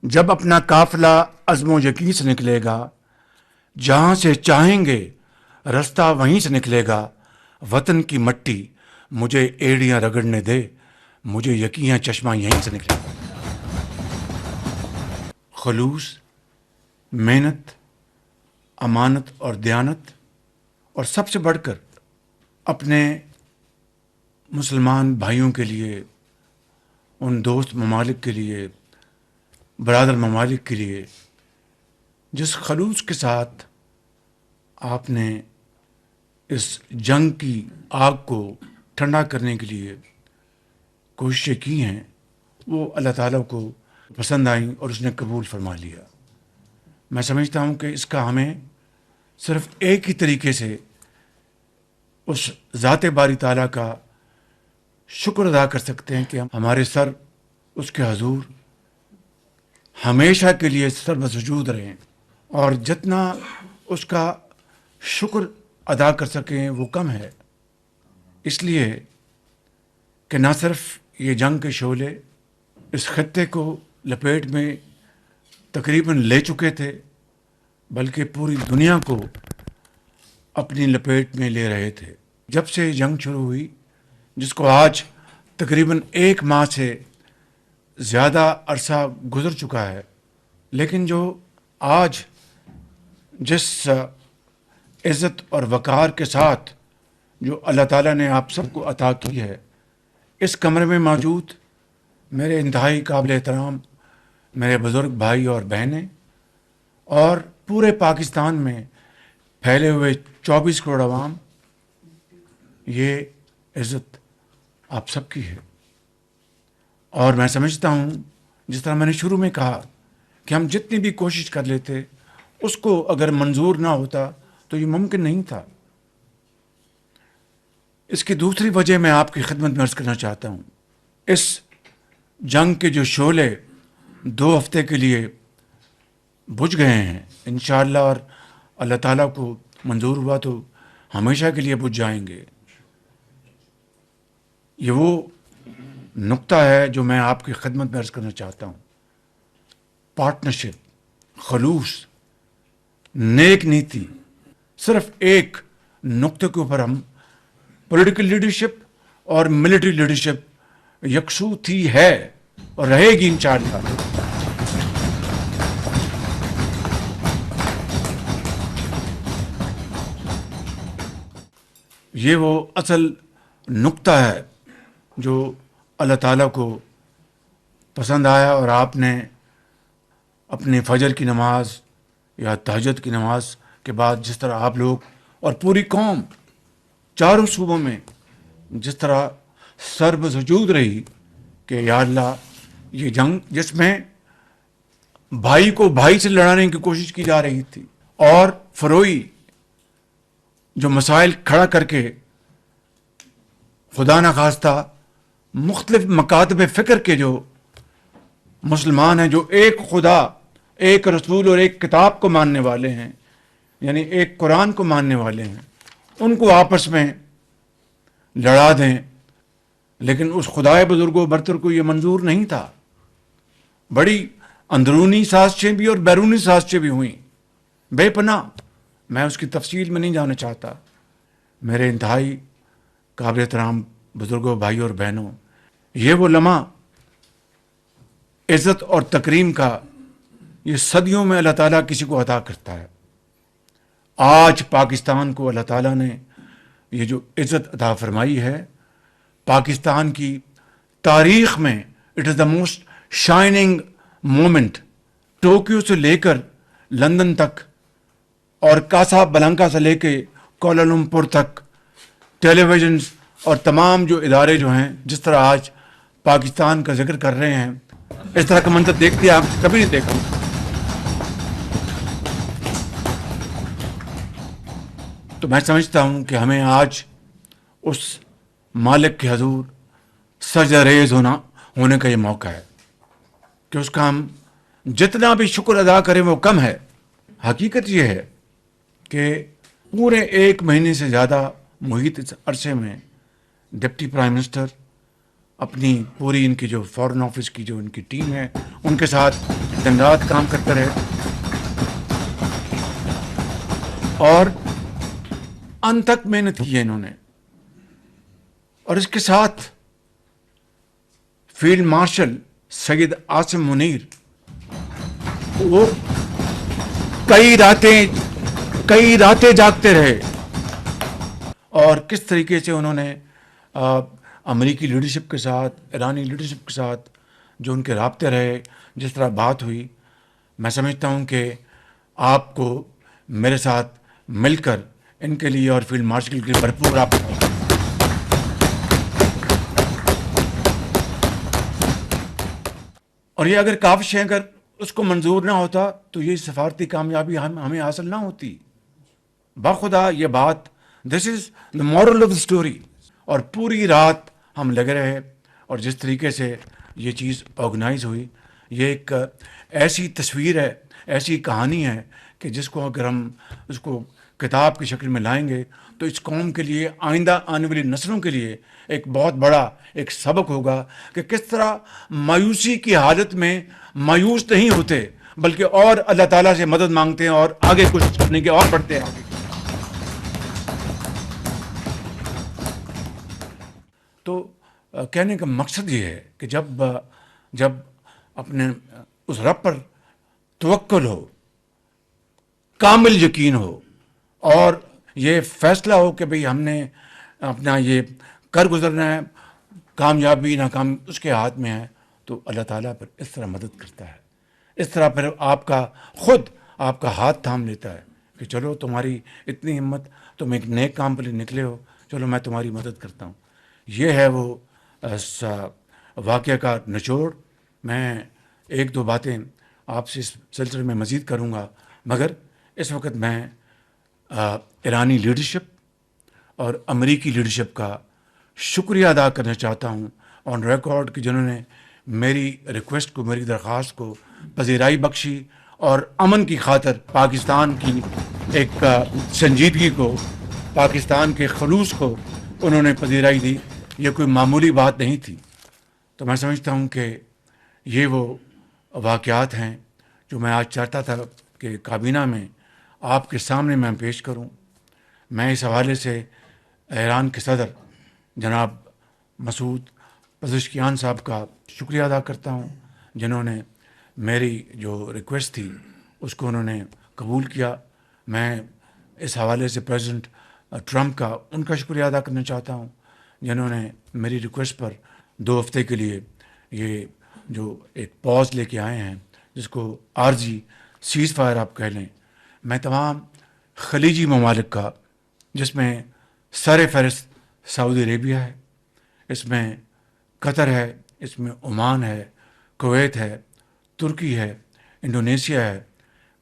جب اپنا قافلہ عزم و یقین سے نکلے گا، جہاں سے چاہیں گے رستہ وہیں سے نکلے گا، وطن کی مٹی مجھے ایڑیاں رگڑنے دے، مجھے یقین چشمہ یہیں سے نکلے گا۔ خلوص، محنت، امانت اور دیانت، اور سب سے بڑھ کر اپنے مسلمان بھائیوں کے لیے، ان دوست ممالک کے لیے، برادر ممالک کے لیے جس خلوص کے ساتھ آپ نے اس جنگ کی آگ کو ٹھنڈا کرنے کے لیے کوششیں کی ہیں، وہ اللہ تعالیٰ کو پسند آئیں اور اس نے قبول فرما لیا۔ میں سمجھتا ہوں کہ اس کا ہمیں صرف ایک ہی طریقے سے اس ذات باری تعالیٰ کا شکر ادا کر سکتے ہیں کہ ہمارے سر اس کے حضور ہمیشہ کے لیے سر بسجود رہیں، اور جتنا اس کا شکر ادا کر سکیں وہ کم ہے، اس لیے کہ نہ صرف یہ جنگ کے شعلے اس خطے کو لپیٹ میں تقریباً لے چکے تھے، بلکہ پوری دنیا کو اپنی لپیٹ میں لے رہے تھے۔ جب سے جنگ شروع ہوئی، جس کو آج تقریباً 1 ماہ سے زیادہ عرصہ گزر چکا ہے، لیکن جو آج جس عزت اور وقار کے ساتھ جو اللہ تعالیٰ نے آپ سب کو عطا کی ہے، اس کمرے میں موجود میرے انتہائی قابل احترام میرے بزرگ بھائی اور بہنیں، اور پورے پاکستان میں پھیلے ہوئے 24 کروڑ عوام، یہ عزت آپ سب کی ہے۔ اور میں سمجھتا ہوں، جس طرح میں نے شروع میں کہا کہ ہم جتنی بھی کوشش کر لیتے، اس کو اگر منظور نہ ہوتا تو یہ ممکن نہیں تھا۔ اس کی دوسری وجہ میں آپ کی خدمت میں عرض کرنا چاہتا ہوں، اس جنگ کے جو شعلے 2 ہفتے کے لیے بجھ گئے ہیں انشاءاللہ، اور اللہ تعالیٰ کو منظور ہوا تو ہمیشہ کے لیے بجھ جائیں گے۔ یہ وہ نقطہ ہے جو میں آپ کی خدمت میں عرض کرنا چاہتا ہوں۔ پارٹنرشپ، خلوص، نیک نیتی، صرف ایک نقطے کے اوپر ہم پولیٹیکل لیڈرشپ اور ملٹری لیڈرشپ یکسو تھی ہے اور رہے گی انشاءاللہ۔ یہ وہ اصل نقطہ ہے جو اللہ تعالیٰ کو پسند آیا، اور آپ نے اپنے فجر کی نماز یا تہجد کی نماز کے بعد جس طرح آپ لوگ اور پوری قوم چاروں صوبوں میں جس طرح سر بسجود رہی کہ یا اللہ، یہ جنگ جس میں بھائی کو بھائی سے لڑانے کی کوشش کی جا رہی تھی، اور فروئی جو مسائل کھڑا کر کے خدا نخواستہ مختلف مکاتب فکر کے جو مسلمان ہیں، جو ایک خدا، ایک رسول اور ایک کتاب کو ماننے والے ہیں، یعنی ایک قرآن کو ماننے والے ہیں، ان کو آپس میں لڑا دیں، لیکن اس خدائے بزرگ و برتر کو یہ منظور نہیں تھا۔ بڑی اندرونی سازشیں بھی اور بیرونی سازشیں بھی ہوئیں، بے پناہ، میں اس کی تفصیل میں نہیں جانا چاہتا۔ میرے انتہائی قابل احترام بزرگوں، بھائیوں اور بہنوں، یہ وہ لمحہ عزت اور تکریم کا یہ صدیوں میں اللہ تعالیٰ کسی کو عطا کرتا ہے۔ آج پاکستان کو اللہ تعالیٰ نے یہ جو عزت عطا فرمائی ہے، پاکستان کی تاریخ میں it is the most shining moment. Tokyo سے لے کر لندن تک، اور کاسا بلانکا سے لے کے کوالالمپور تک، ٹیلی ویژنز اور تمام جو ادارے جو ہیں جس طرح آج پاکستان کا ذکر کر رہے ہیں، اس طرح کا منظر دیکھتے آپ کبھی نہیں دیکھا۔ تو میں سمجھتا ہوں کہ ہمیں آج اس مالک کے حضور سجدہ ریز ہونے کا یہ موقع ہے کہ اس کا ہم جتنا بھی شکر ادا کریں وہ کم ہے۔ حقیقت یہ ہے کہ پورے 1 مہینے سے زیادہ محیط اس عرصے میں ڈپٹی پرائم منسٹر اپنی پوری ان کی جو فارن آفس کی جو ان کی ٹیم ہے ان کے ساتھ دن رات کام کرتے رہے اور انت تک محنت کی ہے انہوں نے. اور اس کے ساتھ فیلڈ مارشل سید عاصم منیر وہ کئی راتیں جاگتے رہے اور کس طریقے سے انہوں نے امریکی لیڈرشپ کے ساتھ ایرانی لیڈرشپ کے ساتھ جو ان کے رابطے رہے, جس طرح بات ہوئی, میں سمجھتا ہوں کہ آپ کو میرے ساتھ مل کر ان کے لیے اور فیلڈ مارشل کے لیے بھرپور آپ اور یہ اگر کاوش ہے, اگر اس کو منظور نہ ہوتا تو یہ سفارتی کامیابی ہمیں حاصل نہ ہوتی. باخدا یہ بات, this is the moral of the story. اور پوری رات ہم لگے رہے اور جس طریقے سے یہ چیز آرگنائز ہوئی, یہ ایک ایسی تصویر ہے, ایسی کہانی ہے کہ جس کو اگر ہم اس کو کتاب کی شکل میں لائیں گے تو اس قوم کے لیے, آئندہ آنے والی نسلوں کے لیے ایک بہت بڑا ایک سبق ہوگا کہ کس طرح مایوسی کی حالت میں مایوس نہیں ہوتے بلکہ اور اللہ تعالیٰ سے مدد مانگتے ہیں اور آگے کوشش کرنے کے اور بڑھتے ہیں. تو کہنے کا مقصد یہ ہے کہ جب اپنے اس رب پر توکل ہو, کامل یقین ہو اور یہ فیصلہ ہو کہ بھئی ہم نے اپنا یہ کر گزرنا ہے, کامیابی ناکامی اس کے ہاتھ میں ہے, تو اللہ تعالیٰ پر اس طرح مدد کرتا ہے, اس طرح پھر خود آپ کا ہاتھ تھام لیتا ہے کہ چلو تمہاری اتنی ہمت, تم ایک نیک کام پر نکلے ہو, چلو میں تمہاری مدد کرتا ہوں. یہ ہے وہ واقعہ کا نچوڑ. میں ایک دو باتیں آپ سے اس سلسلے میں مزید کروں گا, مگر اس وقت میں ایرانی لیڈرشپ اور امریکی لیڈرشپ کا شکریہ ادا کرنا چاہتا ہوں آن ریکارڈ کہ جنہوں نے میری ریکویسٹ کو, میری درخواست کو پذیرائی بخشی اور امن کی خاطر پاکستان کی ایک سنجیدگی کو, پاکستان کے خلوص کو انہوں نے پذیرائی دی. یہ کوئی معمولی بات نہیں تھی. تو میں سمجھتا ہوں کہ یہ وہ واقعات ہیں جو میں آج چاہتا تھا کہ کابینہ میں آپ کے سامنے میں پیش کروں. میں اس حوالے سے ایران کے صدر جناب مسعود پزشکیان صاحب کا شکریہ ادا کرتا ہوں, جنہوں نے میری جو ریکویسٹ تھی اس کو انہوں نے قبول کیا. میں اس حوالے سے پریزیڈنٹ ٹرمپ کا ان کا شکریہ ادا کرنا چاہتا ہوں, جنہوں نے میری ریکویسٹ پر 2 ہفتے کے لیے یہ جو ایک پاز لے کے آئے ہیں, جس کو عارضی سیز فائر آپ کہہ لیں. میں تمام خلیجی ممالک کا, جس میں سر فہرست سعودی عربیہ ہے, اس میں قطر ہے, اس میں عمان ہے, کویت ہے, ترکی ہے, انڈونیشیا ہے,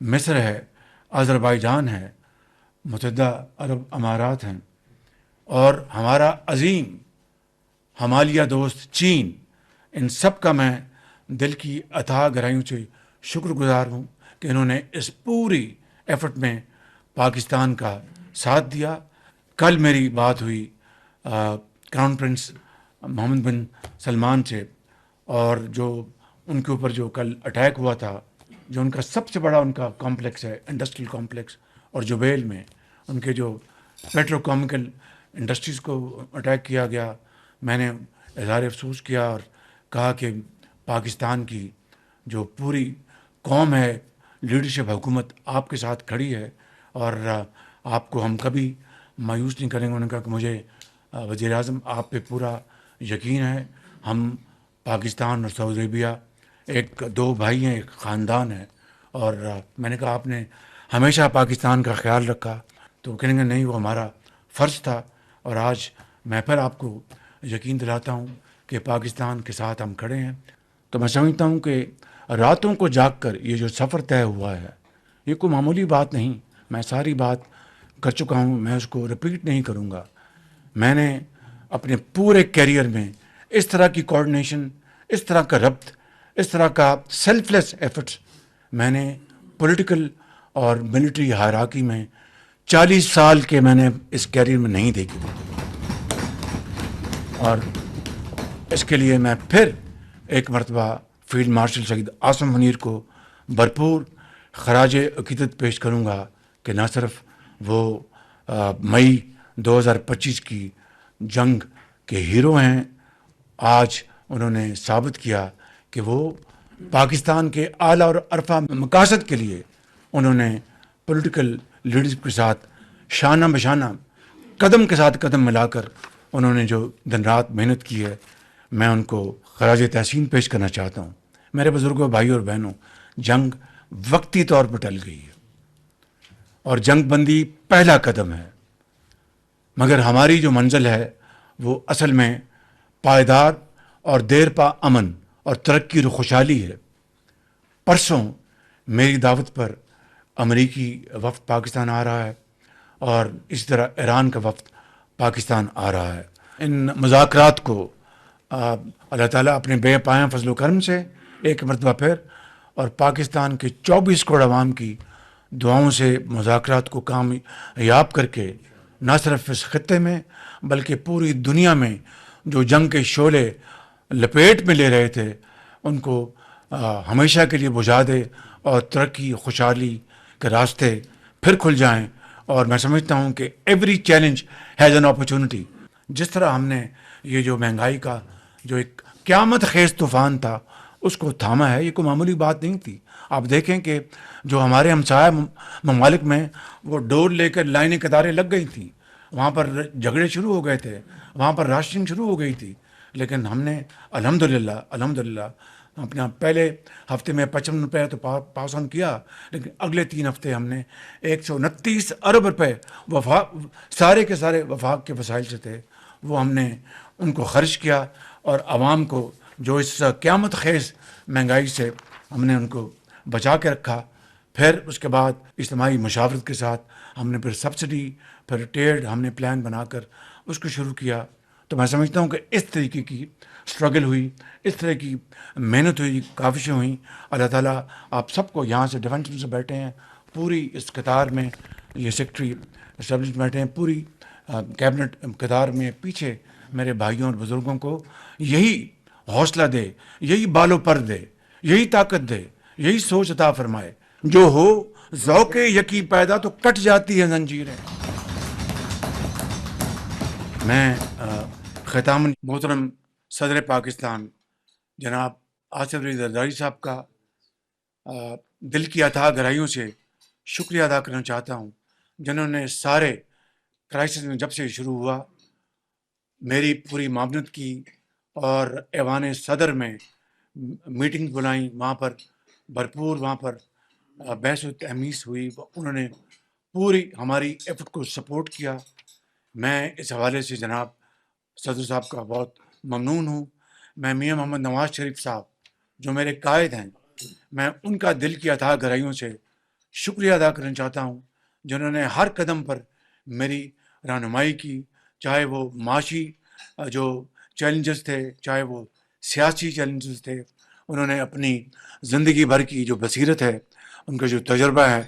مصر ہے, آذربائیجان ہے, متحدہ عرب امارات ہیں, اور ہمارا عظیم ہمالیہ دوست چین, ان سب کا میں دل کی اتھاہ گہرائیوں سے شکر گزار ہوں کہ انہوں نے اس پوری ایفرٹ میں پاکستان کا ساتھ دیا. کل میری بات ہوئی کراؤن پرنس محمد بن سلمان سے, اور جو ان کے اوپر جو کل اٹیک ہوا تھا, جو ان کا سب سے بڑا ان کا کمپلیکس ہے, انڈسٹریل کمپلیکس, اور جبیل میں ان کے جو پیٹرو کیمیکل انڈسٹریز کو اٹیک کیا گیا, میں نے اظہار افسوس کیا اور کہا کہ پاکستان کی جو پوری قوم ہے, لیڈرشپ حکومت آپ کے ساتھ کھڑی ہے اور آپ کو ہم کبھی مایوس نہیں کریں گے. انہوں نے کہا کہ مجھے وزیر اعظم آپ پہ پورا یقین ہے, ہم پاکستان اور سعودی عربیہ ایک 2 بھائی ہیں, ایک خاندان ہے. اور میں نے کہا آپ نے ہمیشہ پاکستان کا خیال رکھا, تو وہ کہیں گے نہیں, وہ ہمارا فرض تھا. اور آج میں پھر آپ کو یقین دلاتا ہوں کہ پاکستان کے ساتھ ہم کھڑے ہیں. تو میں سمجھتا ہوں کہ راتوں کو جاگ کر یہ جو سفر طے ہوا ہے, یہ کوئی معمولی بات نہیں. میں ساری بات کر چکا ہوں, میں اس کو رپیٹ نہیں کروں گا. میں نے اپنے پورے کیریئر میں اس طرح کی کوآرڈینیشن, اس طرح کا ربط, اس طرح کا سیلف لیس ایفرٹس میں نے پولیٹیکل اور ملٹری ہائرارکی میں 40 سال کے میں نے اس کیریئر میں نہیں دیکھی. اور اس کے لیے میں پھر ایک مرتبہ فیلڈ مارشل شہید عاصم منیر کو بھرپور خراج عقیدت پیش کروں گا کہ نہ صرف وہ مئی 2025 کی جنگ کے ہیرو ہیں، آج انہوں نے ثابت کیا کہ وہ پاکستان کے اعلیٰ اور عرفہ مقاصد کے لیے انہوں نے پولیٹیکل لیڈرشپ کے ساتھ شانہ بشانہ قدم کے ساتھ قدم ملا کر انہوں نے جو دن رات محنت کی ہے، میں ان کو خراج تحسین پیش کرنا چاہتا ہوں۔ میرے بزرگوں، بھائیوں اور بہنوں، جنگ وقتی طور پر ٹل گئی ہے اور جنگ بندی پہلا قدم ہے، مگر ہماری جو منزل ہے وہ اصل میں پائیدار اور دیر پا امن اور ترقی اور خوشحالی ہے۔ پرسوں میری دعوت پر امریکی وفد پاکستان آ رہا ہے اور اسی طرح ایران کا وفد پاکستان آ رہا ہے۔ ان مذاکرات کو اللہ تعالیٰ اپنے بے پایاں فضل و کرم سے ایک مرتبہ پھر اور پاکستان کے 24 کروڑ عوام کی دعاؤں سے مذاکرات کو کامیاب کر کے نہ صرف اس خطے میں بلکہ پوری دنیا میں جو جنگ کے شعلے لپیٹ میں لے رہے تھے ان کو ہمیشہ کے لیے بجھا دے اور ترقی خوشحالی کے راستے پھر کھل جائیں۔ اور میں سمجھتا ہوں کہ every challenge has an opportunity. جس طرح ہم نے یہ جو مہنگائی کا جو ایک قیامت خیز طوفان تھا اس کو تھاما ہے، یہ کوئی معمولی بات نہیں تھی۔ آپ دیکھیں کہ جو ہمارے ہمسایہ ممالک میں وہ ڈور لے کر لائنیں قطاریں لگ گئی تھیں، وہاں پر جھگڑے شروع ہو گئے تھے، وہاں پر راشننگ شروع ہو گئی تھی، لیکن ہم نے الحمدللہ اپنا پہلے ہفتے میں 55 روپے تو پاس آن کیا، لیکن اگلے 3 ہفتے ہم نے 129 ارب روپے سارے کے سارے وفاق کے وسائل سے تھے وہ ہم نے ان کو خرچ کیا اور عوام کو جو اس قیامت خیز مہنگائی سے ہم نے ان کو بچا کے رکھا۔ پھر اس کے بعد اجتماعی مشاورت کے ساتھ ہم نے پھر سبسڈی، پھر ریٹیئرڈ ہم نے پلان بنا کر اس کو شروع کیا۔ تو میں سمجھتا ہوں کہ اس طریقے کی اسٹرگل ہوئی، اس طرح کی محنت ہوئی، کاوشیں ہوئیں۔ اللہ تعالیٰ آپ سب کو یہاں سے ڈیفینس سے بیٹھے ہیں، پوری اس قطار میں یہ سیکٹری اسٹیبلش بیٹھے ہیں، پوری کیبنٹ قطار میں پیچھے میرے بھائیوں اور بزرگوں کو یہی حوصلہ دے، یہی بالوں پر دے، یہی طاقت دے، یہی سوچ عطا فرمائے۔ جو ہو ذوق یقی پیدا تو کٹ جاتی ہے زنجیریں۔ میں ختاماً محترم صدر پاکستان جناب آصف علی زرداری صاحب کا دل کی اتھاہ گہرائیوں سے شکریہ ادا کرنا چاہتا ہوں، جنہوں نے سارے کرائسس میں جب سے شروع ہوا میری پوری معاونت کی اور ایوان صدر میں میٹنگ بلائیں، وہاں پر بھرپور وہاں پر بحث و تحمیس ہوئی، انہوں نے پوری ہماری ایفرٹ کو سپورٹ کیا۔ میں اس حوالے سے جناب صدر صاحب کا بہت ممنون ہوں۔ میں میاں محمد نواز شریف صاحب جو میرے قائد ہیں، میں ان کا دل کی اتھاہ گہرائیوں سے شکریہ ادا کرنا چاہتا ہوں، جنہوں نے ہر قدم پر میری رہنمائی کی، چاہے وہ معاشی جو چیلنجز تھے، چاہے وہ سیاسی چیلنجز تھے۔ انہوں نے اپنی زندگی بھر کی جو بصیرت ہے، ان کا جو تجربہ ہے،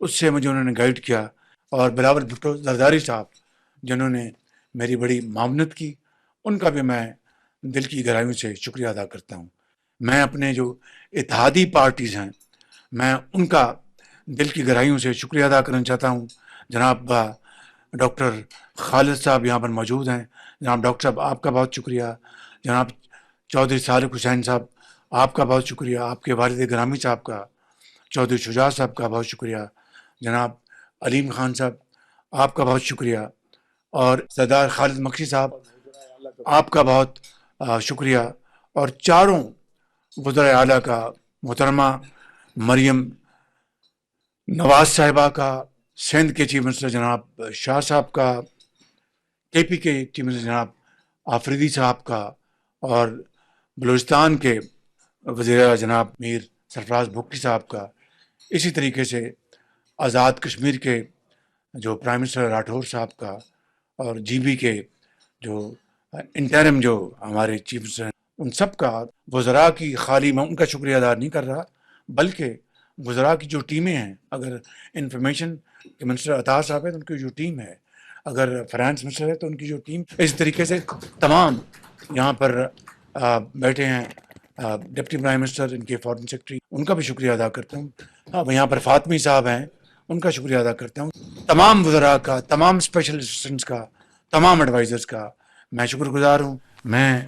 اس سے مجھے انہوں نے گائیڈ کیا۔ اور بلاول بھٹو زرداری صاحب جنہوں نے میری بڑی معاونت کی، ان کا بھی میں دل کی گہرائیوں سے شکریہ ادا کرتا ہوں۔ میں اپنے جو اتحادی پارٹیز ہیں، میں ان کا دل کی گہرائیوں سے شکریہ ادا کرنا چاہتا ہوں۔ جناب ڈاکٹر خالد صاحب یہاں پر موجود ہیں، جناب ڈاکٹر صاحب آپ کا بہت شکریہ، جناب چودھری صالح حسین صاحب آپ کا بہت شکریہ، آپ کے والد گرامی صاحب کا، چودھری شجاع صاحب کا بہت شکریہ، جناب علیم خان صاحب آپ کا بہت شکریہ، اور سردار خالد مکشی صاحب آپ کا بہت شکریہ، اور چاروں وزرائے اعلیٰ کا، محترمہ مریم نواز صاحبہ کا، سندھ کے چیف منسٹر جناب شاہ صاحب کا، کے پی کے چیف منسٹر جناب آفریدی صاحب کا، اور بلوچستان کے وزیر اعلیٰ جناب میر سرفراز بھگٹی صاحب کا، اسی طریقے سے آزاد کشمیر کے جو پرائم منسٹر راٹھور صاحب کا، اور جی بی کے جو انٹرم جو ہمارے چیف منسٹر ہیں، ان سب کا، وزراء کی خالی میں ان کا شکریہ ادا نہیں کر رہا، بلکہ وزراء کی جو ٹیمیں ہیں، اگر انفارمیشن کے منسٹر عطا صاحب ہے تو ان کی جو ٹیم ہے، اگر فائنانس منسٹر ہے تو ان کی جو ٹیم، اس طریقے سے تمام یہاں پر بیٹھے ہیں ڈپٹی پرائم منسٹر، ان کے فارن سیکرٹری، ان کا بھی شکریہ ادا کرتا ہوں. یہاں پر فاطمی صاحب ہیں، ان کا شکریہ ادا کرتا ہوں. تمام وزراء کا، تمام اسپیشل اسسٹنٹس کا، تمام ایڈوائزرز کا میں شکر گزار ہوں. میں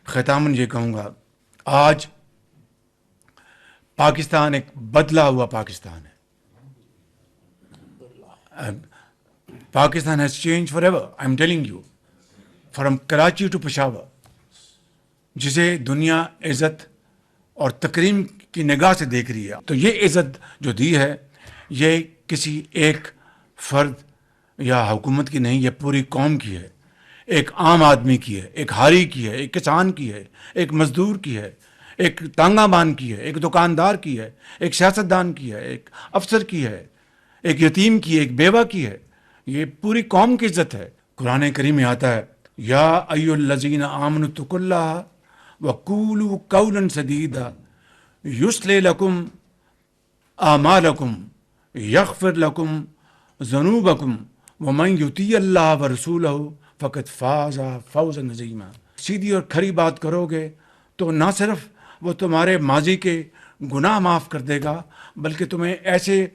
ختاماً یہ کہوں گا، آج پاکستان ایک بدلا ہوا پاکستان ہے. Pakistan has change forever. I am telling you, from Karachi to Peshawar, جسے دنیا عزت اور تکریم کی نگاہ سے دیکھ رہی ہے. تو یہ عزت جو دی ہے، یہ کسی ایک فرد یا حکومت کی نہیں، یہ پوری قوم کی ہے. ایک عام آدمی کی ہے، ایک ہاری کی ہے، ایک کسان کی ہے، ایک مزدور کی ہے، ایک تانگا بان کی ہے، ایک دکاندار کی ہے، ایک سیاستدان کی ہے، ایک افسر کی ہے، ایک یتیم کی ہے، ایک بیوہ کی ہے. یہ پوری قوم کی عزت ہے. قرآن کریم میں آتا ہے، یا ایھا الذین آمنوا اتقوا اللہ وقولوا قولا سدیدا یصلح لکم اعمالکم یغفر لکم ذنوبکم ومن یطیع اللہ ورسولہ فقد فاز فوزا عظیما. سیدھی اور کھری بات کرو گے تو نہ صرف وہ تمہارے ماضی کے گناہ معاف کر دے گا، بلکہ تمہیں ایسے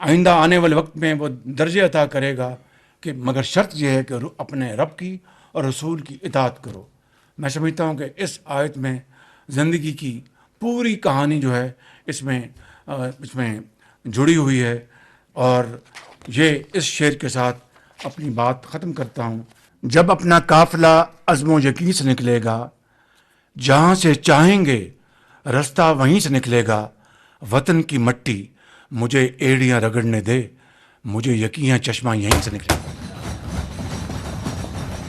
آئندہ آنے والے وقت میں وہ درجے عطا کرے گا کہ مگر شرط یہ ہے کہ اپنے رب کی اور رسول کی اطاعت کرو. میں سمجھتا ہوں کہ اس آیت میں زندگی کی پوری کہانی جو ہے اس میں جڑی ہوئی ہے. اور یہ اس شعر کے ساتھ اپنی بات ختم کرتا ہوں. جب اپنا قافلہ عزم و یقین سے نکلے گا، جہاں سے چاہیں گے رستہ وہیں سے نکلے گا. وطن کی مٹی مجھے ایڑیاں رگڑنے دے، مجھے یقین چشمہ یہیں سے نکلے گا.